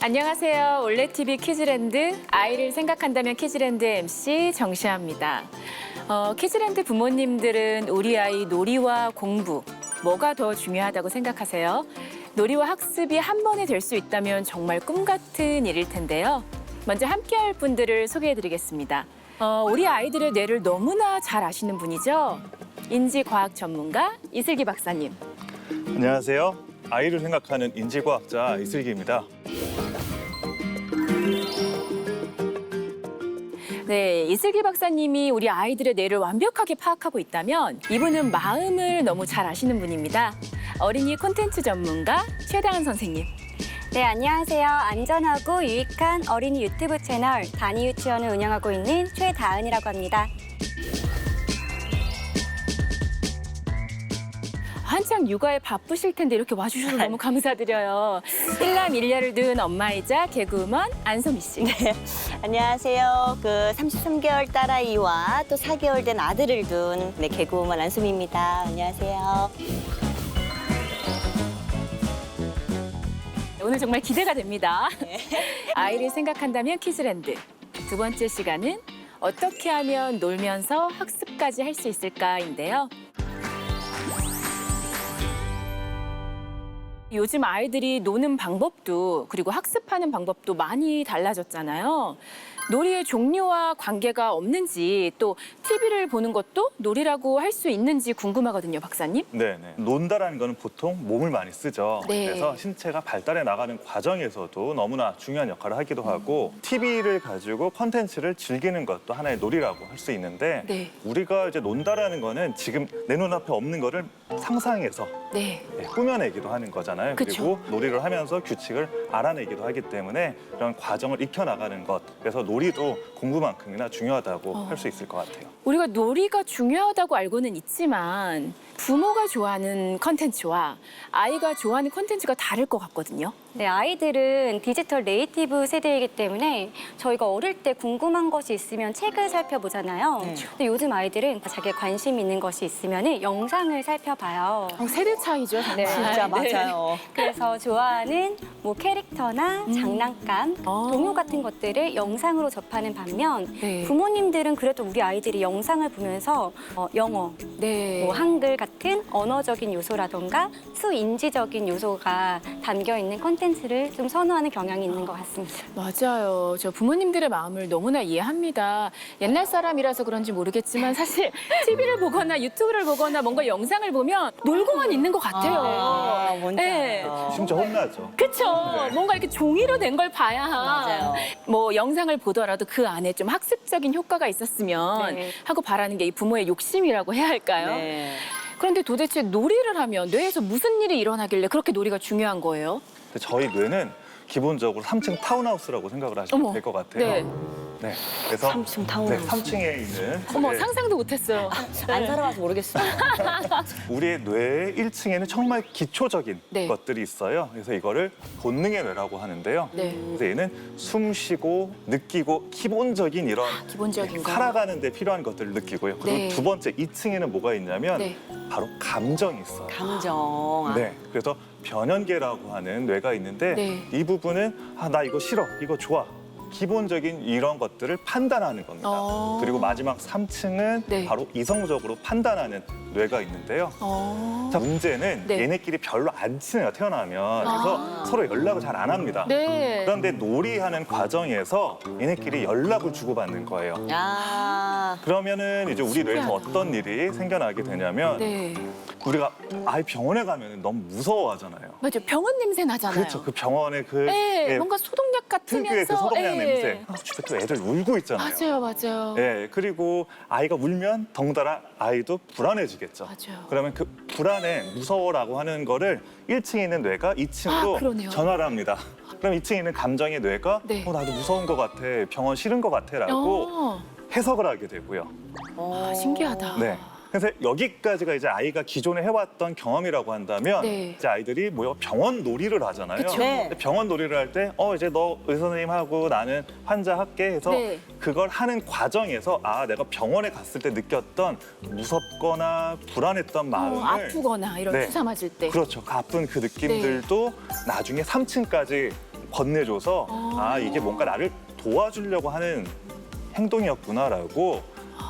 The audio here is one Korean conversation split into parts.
안녕하세요. 올레TV 키즈랜드 아이를 생각한다면 키즈랜드 MC 정시아입니다. 키즈랜드 부모님들은 우리 아이 놀이와 공부 뭐가 더 중요하다고 생각하세요? 놀이와 학습이 한 번에 될 수 있다면 정말 꿈 같은 일일 텐데요. 먼저 함께할 분들을 소개해드리겠습니다. 우리 아이들의 뇌를 너무나 잘 아시는 분이죠. 인지과학 전문가 이슬기 박사님. 안녕하세요. 아이를 생각하는 인지과학자 이슬기입니다. 네, 이슬기 박사님이 우리 아이들의 뇌를 완벽하게 파악하고 있다면 이분은 마음을 너무 잘 아시는 분입니다. 어린이 콘텐츠 전문가 최다은 선생님. 네, 안녕하세요. 안전하고 유익한 어린이 유튜브 채널 다니 유치원을 운영하고 있는 최다은이라고 합니다. 한창 육아에 바쁘실 텐데 이렇게 와주셔서 너무 감사드려요. 일남 일녀를 둔 엄마이자 개그우먼 안소미 씨. 네, 안녕하세요. 33개월 딸아이와 또 4개월 된 아들을 둔 개그우먼 안수미입니다. 안녕하세요. 오늘 정말 기대가 됩니다. 아이를 생각한다면 키즈랜드. 두 번째 시간은 어떻게 하면 놀면서 학습까지 할 수 있을까인데요. 요즘 아이들이 노는 방법도 그리고 학습하는 방법도 많이 달라졌잖아요. 놀이의 종류와 관계가 없는지 또 TV를 보는 것도 놀이라고 할 수 있는지 궁금하거든요, 박사님. 네네. 논다라는 거는 보통 몸을 많이 쓰죠. 네. 그래서 신체가 발달해 나가는 과정에서도 너무나 중요한 역할을 하기도 하고 TV를 가지고 컨텐츠를 즐기는 것도 하나의 놀이라고 할 수 있는데 네. 우리가 이제 논다라는 거는 지금 내 눈앞에 없는 거를 상상해서 네. 꾸며내기도 하는 거잖아요. 그쵸. 그리고 놀이를 하면서 규칙을 알아내기도 하기 때문에 이런 과정을 익혀나가는 것. 그래서 놀이도 공부만큼이나 중요하다고 할 수 있을 것 같아요. 우리가 놀이가 중요하다고 알고는 있지만 부모가 좋아하는 컨텐츠와 아이가 좋아하는 컨텐츠가 다를 것 같거든요. 네, 아이들은 디지털 네이티브 세대이기 때문에 저희가 어릴 때 궁금한 것이 있으면 책을 살펴보잖아요. 근데 요즘 아이들은 자기가 관심 있는 것이 있으면 영상을 살펴봐요. 세대 차이죠. 네. 진짜 네. 맞아요. 그래서 좋아하는 캐릭터나 장난감, 동요 같은 것들을 영상으로 접하는 반면 네. 부모님들은 그래도 우리 아이들이 영상을 보면서 영어, 네. 한글 같은 언어적인 요소라던가 수인지적인 요소가 담겨 있는 콘텐츠를 좀 선호하는 경향이 있는 것 같습니다. 맞아요. 저 부모님들의 마음을 너무나 이해합니다. 옛날 사람이라서 그런지 모르겠지만 사실 TV를 보거나 유튜브를 보거나 뭔가 영상을 보면 놀고만 있는 것 같아요. 뭔지 네. 알아요. 심지어 혼나죠. 그쵸? 뭔가 이렇게 종이로 된 걸 봐야 맞아요. 뭐 영상을 보더라도 그 안에 좀 학습적인 효과가 있었으면 네. 하고 바라는 게 이 부모의 욕심이라고 해야 할까요? 네. 그런데 도대체 놀이를 하면 뇌에서 무슨 일이 일어나길래 그렇게 놀이가 중요한 거예요? 근데 저희 뇌는 기본적으로 3층 타운하우스라고 생각을 하시면 어머. 될 것 같아요. 네. 네. 그래서 3층 타운하우스. 3층에 있는 어머, 네, 상상도 못했어요. 안 살아봐서 모르겠어요. 우리의 뇌의 1층에는 정말 기초적인 네. 것들이 있어요. 그래서 이거를 본능의 뇌라고 하는데요. 네. 그래서 얘는 숨 쉬고 느끼고 기본적인 이런 기본적인 거. 살아가는 데 필요한 것들을 느끼고요. 그리고 네. 두 번째 2층에는 뭐가 있냐면 네. 바로 감정이 있어요. 감정. 네. 그래서 변연계라고 하는 뇌가 있는데 네. 이 부분은 나 이거 싫어, 이거 좋아. 기본적인 이런 것들을 판단하는 겁니다. 그리고 마지막 3층은 네. 바로 이성적으로 판단하는 뇌가 있는데요. 자, 문제는 네. 얘네끼리 별로 안 친해요, 태어나면. 그래서 서로 연락을 잘 안 합니다. 네. 그런데 놀이하는 과정에서 얘네끼리 연락을 주고받는 거예요. 그러면은 이제 우리 뇌에서 신기하다. 어떤 일이 생겨나게 되냐면 네. 우리가 아이 병원에 가면 너무 무서워하잖아요. 맞아. 병원 냄새 나잖아요. 그렇죠. 그 병원의 그 네, 예, 뭔가 소독약 같으면서. 특유의 그 소독약 예. 냄새. 집에 또 애들 울고 있잖아요. 맞아요, 맞아요. 예, 그리고 아이가 울면 덩달아 아이도 불안해지겠죠. 맞아요. 그러면 그 불안해, 무서워라고 하는 거를 1층에 있는 뇌가 2층으로 그러네요. 전화를 합니다. 그럼 2층에 있는 감정의 뇌가 네. 나도 무서운 것 같아, 병원 싫은 것 같아라고 해석을 하게 되고요. 신기하다. 네. 그래서 여기까지가 이제 아이가 기존에 해왔던 경험이라고 한다면 네. 이제 아이들이 뭐 병원 놀이를 하잖아요. 그쵸. 네. 근데 병원 놀이를 할 때 이제 너 의사 선생님하고 나는 환자 할게 해서 네. 그걸 하는 과정에서 내가 병원에 갔을 때 느꼈던 무섭거나 불안했던 마음을 아프거나 이런 네. 주사 맞을 때. 그렇죠. 그 아픈 그 느낌들도 나중에 3층까지 건네줘서 아 이게 뭔가 나를 도와주려고 하는 행동이었구나라고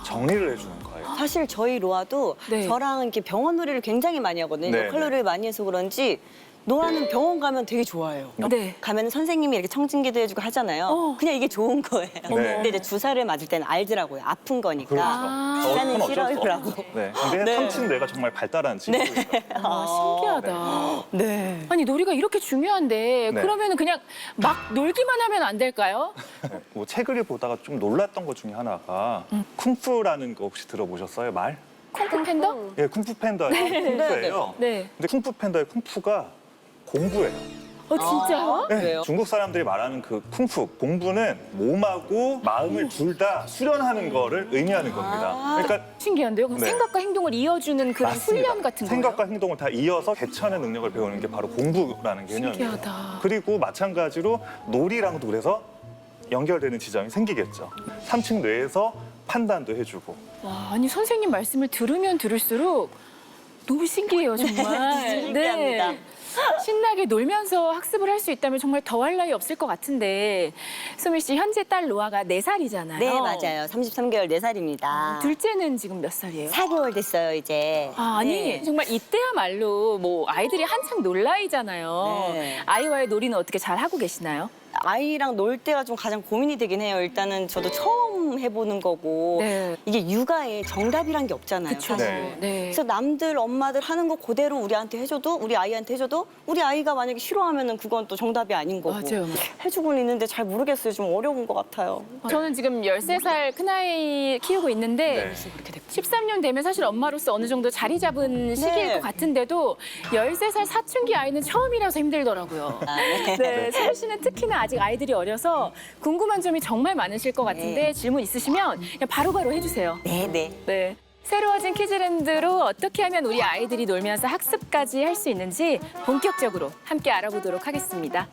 정리를 해주는 거예요. 사실 저희 로아도 네. 저랑 이렇게 병원 놀이를 굉장히 많이 하거든요. 네, 역할놀이를 많이 해서 그런지 노아는 병원 가면 되게 좋아해요. 네. 가면 선생님이 이렇게 청진기도 해주고 하잖아요. 그냥 이게 좋은 거예요. 근데 이제 주사를 맞을 때는 알더라고요. 아픈 거니까. 그렇죠. 주사는 그건 어쩔 수 싫어요라고. 없죠. 네. 근데 네. 삼친 뇌가 정말 발달한 친구예요. 신기하다. 네. 아니 놀이가 이렇게 중요한데 네. 그러면 그냥 막 놀기만 하면 안 될까요? 네. 뭐 책을 보다가 좀 놀랐던 것 중에 하나가 쿵푸라는 거 혹시 들어보셨어요? 말? 쿵푸 팬더? 예, 쿵푸 팬더의 쿵푸예요. 네. 근데 쿵푸 팬더의 쿵푸가 공부예요. 진짜요? 네, 그래요? 중국 사람들이 말하는 그 쿵푸, 공부는 몸하고 마음을 둘 다 수련하는 거를 의미하는 겁니다. 그러니까 신기한데요? 그럼 네. 생각과 행동을 이어주는 그런 맞습니다. 훈련 같은 거예요? 생각과 행동을 다 이어서 개천의 능력을 배우는 게 바로 공부라는 개념이에요. 신기하다. 그리고 마찬가지로 놀이랑도 그래서 연결되는 지점이 생기겠죠. 삼층 뇌에서 판단도 해주고. 와, 아니 선생님 말씀을 들으면 들을수록 너무 신기해요, 정말. 신기합니다. 신나게 놀면서 학습을 할 수 있다면 정말 더할 나위 없을 것 같은데 소미 씨 현재 딸 로아가 4살이잖아요. 네, 맞아요. 33개월 4살입니다. 둘째는 지금 몇 살이에요? 4개월 됐어요, 이제. 아니 네. 정말 이때야말로 뭐 아이들이 한창 놀 나이잖아요. 네. 아이와의 놀이는 어떻게 잘 하고 계시나요? 아이랑 놀 때가 좀 가장 고민이 되긴 해요. 일단은 저도 처음 해보는 거고 네. 이게 육아에 정답이란 게 없잖아요. 그쵸. 사실. 네. 그래서 남들 엄마들 하는 거 그대로 우리한테 해줘도 우리 아이한테 해줘도 우리 아이가 만약에 싫어하면은 그건 또 정답이 아닌 거고 맞아요. 해주고는 있는데 잘 모르겠어요. 좀 어려운 것 같아요. 저는 지금 13살 큰아이 키우고 있는데 네. 그렇게 됐고. 13년 되면 사실 엄마로서 어느 정도 자리 잡은 시기일 것 같은데도 13살 사춘기 아이는 처음이라서 힘들더라고요. 아, 네. 네, 소미 씨는 특히나 아직 아이들이 어려서 궁금한 점이 정말 많으실 것 같은데 네. 질문 있으시면 그냥 바로바로 해주세요. 네. 네. 새로워진 키즈랜드로 어떻게 하면 우리 아이들이 놀면서 학습까지 할 수 있는지 본격적으로 함께 알아보도록 하겠습니다.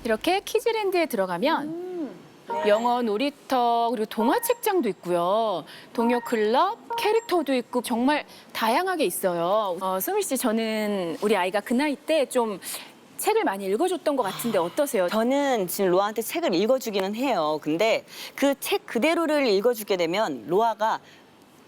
이렇게 키즈랜드에 들어가면 영어 놀이터 그리고 동화책장도 있고요. 동요 클럽, 캐릭터도 있고 정말 다양하게 있어요. 소미 씨, 저는 우리 아이가 그 나이 때 좀 책을 많이 읽어줬던 것 같은데 어떠세요? 저는 지금 로아한테 책을 읽어주기는 해요. 근데 그 책 그대로를 읽어주게 되면 로아가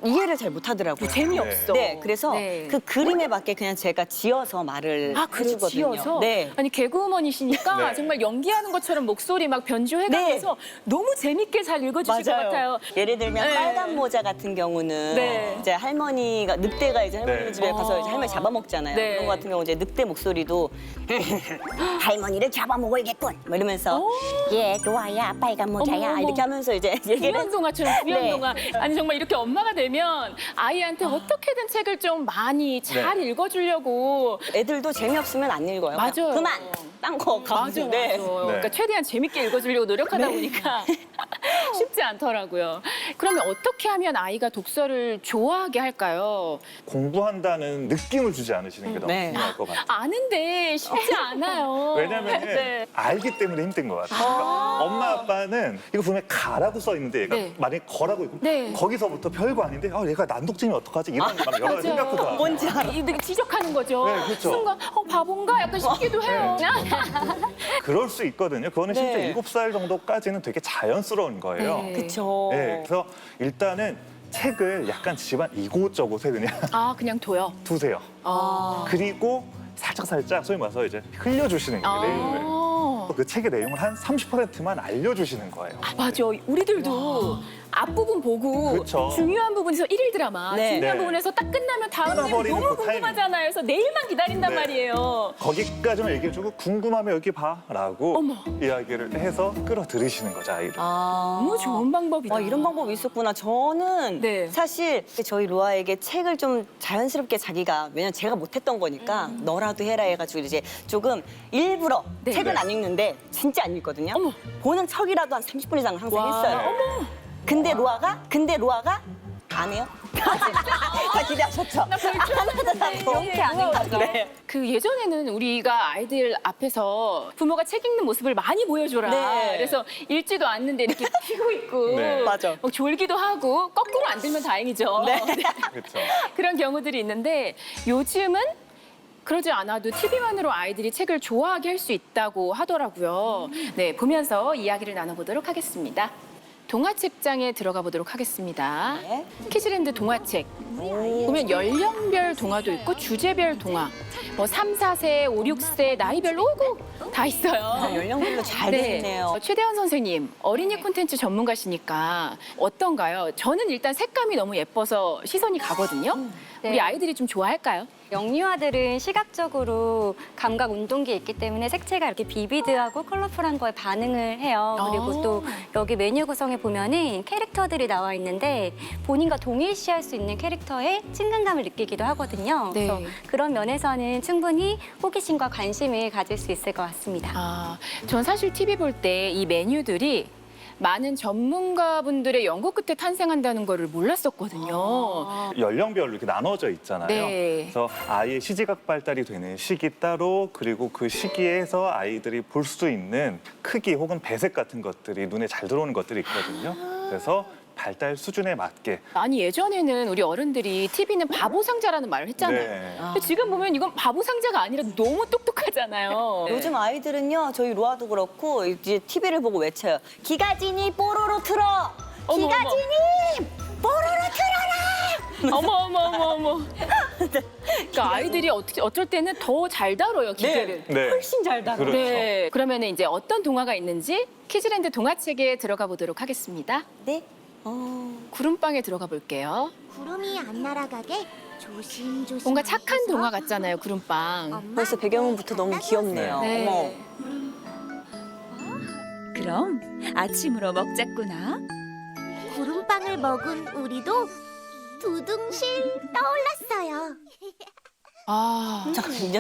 이해를 잘 못하더라고요. 재미없어. 네, 그래서 네. 그 그림에 맞게 그냥 제가 지어서 말을 아, 그래 해주거든요. 지어서? 네. 아니 개그우먼이시니까 네. 정말 연기하는 것처럼 목소리 막 변주해가면서 너무 재밌게 잘 읽어주실 것 같아요. 예를 들면 네. 빨간 모자 같은 경우는 네. 이제 할머니가 늑대가 이제 할머니 네. 집에 가서 이제 할머니 잡아먹잖아요. 네. 그런 거 같은 경우 이제 늑대 목소리도 할머니를 잡아먹어야겠군. 뭐 이러면서 얘 로아야 빨간 모자야 어머. 이렇게 하면서 이제 얘기를 구연동화처럼 구연동화. 아니 정말 이렇게 엄마가 되면 아이한테 어떻게든 책을 좀 많이 잘 읽어주려고. 애들도 재미없으면 안 읽어요. 맞아요. 그냥 그만 딴 거 맞아, 가면 네. 맞아. 그러니까 최대한 재밌게 읽어주려고 노력하다 보니까 쉽지 않더라고요. 그러면 어떻게 하면 아이가 독서를 좋아하게 할까요? 공부한다는 느낌을 주지 않으시는 게 너무 네. 중요할 것 같아요. 아는데 쉽지 않아요. 왜냐면 네. 알기 때문에 힘든 것 같아요. 그러니까 엄마 아빠는 이거 분명히 가라고 써 있는데 얘가 네. 만약에 거라고 있고 네. 거기서부터 별거 아닌데 얘가 난독증이 어떡하지? 이런 막 여러 가지 생각도 하고. 뭔지 알아. 이렇게 지적하는 거죠. 네, 그렇죠. 순간 바본가 약간 싶기도 해요. 그럴 수 있거든요. 그거는 심지어 네. 7살 정도까지는 되게 자연스러운 거예요. 네. 그쵸. 네, 그래서 일단은 책을 약간 집안 이곳저곳에 그냥 그냥 둬요. 두세요. 그리고 살짝살짝 소위 말해서 이제 흘려주시는 거예요, 내용을. 그 책의 내용을 한 30%만 알려주시는 거예요. 맞아. 우리들도 앞부분 보고 그쵸. 중요한 부분에서 1일 드라마, 네. 중요한 네. 부분에서 딱 끝나면 다음 내용 끊어버리는 너무 그 궁금하잖아요. 그래서 내일만 기다린단 네. 말이에요. 거기까지만 얘기해주고 궁금하면 여기 봐라고 어머. 이야기를 해서 끌어들이시는 거죠, 아이를. 너무 좋은 방법이다. 이런 방법이 있었구나. 저는 네. 사실 저희 로아에게 책을 좀 자연스럽게 자기가 왜냐면 제가 못했던 거니까 너라도 해라 해가지고 이제 조금 일부러 네. 책은 네. 안 읽는데 진짜 안 읽거든요. 어머. 보는 척이라도 한 30분 이상 항상 와. 했어요. 네. 근데 로아가 안 해요. 다 기대하셨죠? 이렇게 아닌 거죠. 네. 그 예전에는 우리가 아이들 앞에서 부모가 책 읽는 모습을 많이 보여줘라. 네. 그래서 읽지도 않는데 이렇게 피고 있고 네. 맞아. 막 졸기도 하고 거꾸로 안 들면 다행이죠. 네. 그렇죠. 그런 경우들이 있는데 요즘은 그러지 않아도 TV만으로 아이들이 책을 좋아하게 할 수 있다고 하더라고요. 네, 보면서 이야기를 나눠보도록 하겠습니다. 동화책장에 들어가 보도록 하겠습니다. 네. 키즈랜드 동화책. 보면 연령별 동화도 있고 주제별 동화. 뭐 3, 4세, 5, 6세, 나이별로 오고 다 있어요. 연령별로 잘 되어 있네요. 최대원 선생님, 어린이 콘텐츠 전문가시니까 어떤가요? 저는 일단 색감이 너무 예뻐서 시선이 가거든요. 네. 우리 아이들이 좀 좋아할까요? 영유아들은 시각적으로 감각 운동기에 있기 때문에 색채가 이렇게 비비드하고 컬러풀한 거에 반응을 해요. 그리고 또 여기 메뉴 구성에 보면은 캐릭터들이 나와 있는데 본인과 동일시할 수 있는 캐릭터에 친근감을 느끼기도 하거든요. 네. 그래서 그런 면에서는 충분히 호기심과 관심을 가질 수 있을 것 같습니다. 아, 전 사실 TV 볼 때 이 메뉴들이 많은 전문가분들의 연구 끝에 탄생한다는 거를 몰랐었거든요. 연령별로 이렇게 나눠져 있잖아요. 네. 그래서 아이의 시지각 발달이 되는 시기 따로 그리고 그 시기에서 아이들이 볼 수 있는 크기 혹은 배색 같은 것들이 눈에 잘 들어오는 것들이 있거든요. 그래서 발달 수준에 맞게 아니 예전에는 우리 어른들이 TV는 바보 상자라는 말을 했잖아요. 네. 근데 지금 보면 이건 바보 상자가 아니라 너무 똑똑하잖아요. 요즘 아이들은요, 저희 로아도 그렇고 이제 TV를 보고 외쳐요. 기가진이 뽀로로 틀어. 어머, 기가진이 뽀로로 틀어라. 어머. 그러니까 아이들이 어쩔 때는 더 잘 다뤄요 기계를. 네. 훨씬 잘 다뤄. 그렇죠. 네. 그러면 이제 어떤 동화가 있는지 키즈랜드 동화책에 들어가 보도록 하겠습니다. 네. 구름방에 들어가 볼게요. 구름이 안 날아가게 조심조심. 뭔가 착한 동화 같잖아요, 구름빵. 벌써 배경음부터 너무 귀엽네요. 네. 어머. 그럼 아침으로 먹자꾸나. 구름빵을 먹은 우리도 두둥실 떠올랐어요. 아,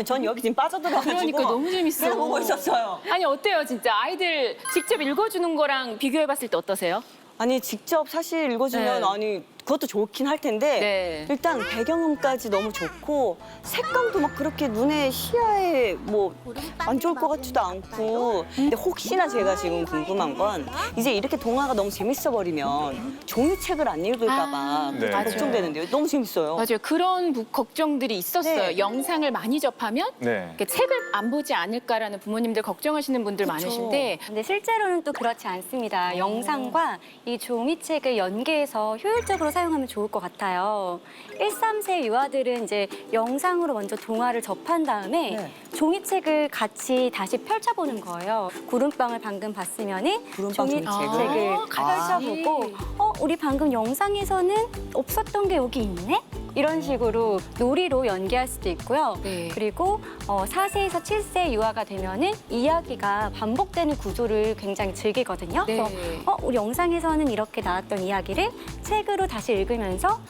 전 여기 지금 빠져들어가지고 그러니까 너무 재밌어. 그냥 보고 있었어요. 아니 어때요, 진짜 아이들 직접 읽어주는 거랑 비교해봤을 때 어떠세요? 아니 직접 사실 읽어주면 네. 아니 그것도 좋긴 할 텐데 네. 일단 배경음까지 너무 좋고 색감도 막 그렇게 눈에 시야에 뭐 안 좋을 것 같지도 않고 근데 혹시나 제가 지금 궁금한 건 이제 이렇게 동화가 너무 재밌어 버리면 종이책을 안 읽을까 봐 네. 걱정되는데요. 너무 재밌어요. 맞아요. 그런 걱정들이 있었어요. 네. 영상을 많이 접하면 네. 이렇게 책을 안 보지 않을까라는 부모님들 걱정하시는 분들 많으신데 근데 실제로는 또 그렇지 않습니다. 영상과 이 종이책을 연계해서 효율적으로 사용하면 좋을 것 같아요. 1, 3세 유아들은 이제 영상으로 먼저 동화를 접한 다음에 네. 종이책을 같이 다시 펼쳐보는 거예요. 구름빵을 방금 봤으면은 구름빵 종이책을 같이. 펼쳐보고 우리 방금 영상에서는 없었던 게 여기 있네? 이런 식으로 놀이로 연계할 수도 있고요. 네. 그리고 4세에서 7세 유아가 되면은 이야기가 반복되는 구조를 굉장히 즐기거든요. 네. 그래서 우리 영상에서는 이렇게 나왔던 이야기를 책으로 다시 읽으면서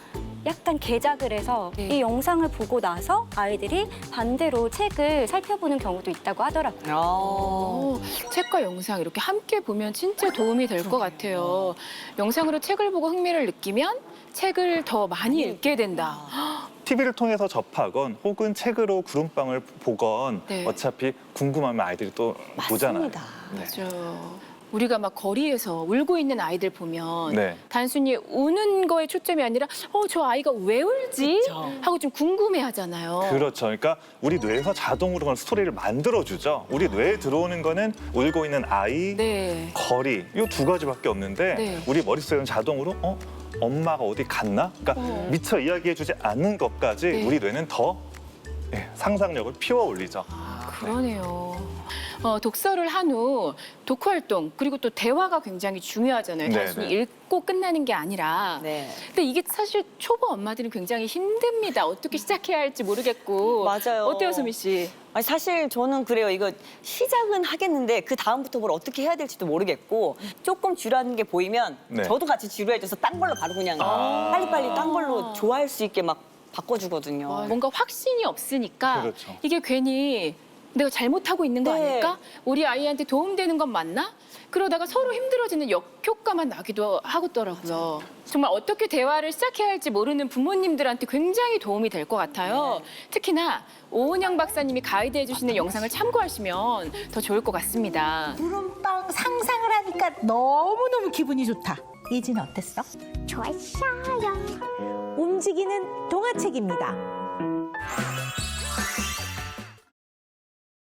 약간 개작을 해서 네. 이 영상을 보고 나서 아이들이 반대로 책을 살펴보는 경우도 있다고 하더라고요. 오, 책과 영상 이렇게 함께 보면 진짜 도움이 될 것 같아요. 영상으로 책을 보고 흥미를 느끼면 책을 더 많이 읽게 된다. TV를 통해서 접하건 혹은 책으로 구름빵을 보건 네. 어차피 궁금하면 아이들이 또 보잖아요. 맞습니다. 맞아요. 우리가 막 거리에서 울고 있는 아이들 보면 네. 단순히 우는 거에 초점이 아니라 저 아이가 왜 울지? 그쵸. 하고 좀 궁금해하잖아요. 그렇죠. 그러니까 우리 뇌에서 자동으로 그런 스토리를 만들어주죠. 우리 뇌에 들어오는 거는 울고 있는 아이, 네. 거리 이 두 가지밖에 없는데 네. 우리 머릿속에는 자동으로 엄마가 어디 갔나? 그러니까 미처 이야기해주지 않는 것까지 네. 우리 뇌는 더 상상력을 피워 올리죠. 그러네요. 독서를 한 후 독후 활동 그리고 또 대화가 굉장히 중요하잖아요. 네, 단순히 네. 읽고 끝나는 게 아니라. 네. 근데 이게 사실 초보 엄마들은 굉장히 힘듭니다. 어떻게 시작해야 할지 모르겠고. 맞아요. 어때요, 소미 씨? 아니, 사실 저는 그래요. 이거 시작은 하겠는데 그 다음부터 뭘 어떻게 해야 될지도 모르겠고 조금 지루한 게 보이면 네. 저도 같이 지루해져서 딴 걸로 바로 그냥 빨리빨리 딴 걸로 좋아할 수 있게 막 바꿔주거든요. 뭔가 확신이 없으니까 그렇죠. 이게 괜히 내가 잘못하고 있는 거 네. 아닐까? 우리 아이한테 도움되는 건 맞나? 그러다가 서로 힘들어지는 역효과만 나기도 하더라고요. 정말 어떻게 대화를 시작해야 할지 모르는 부모님들한테 굉장히 도움이 될 것 같아요. 특히나 오은영 박사님이 가이드해 주시는 영상을 참고하시면 더 좋을 것 같습니다. 구름빵 상상을 하니까 너무너무 기분이 좋다. 예진은 어땠어? 좋았어요. 움직이는 동화책입니다.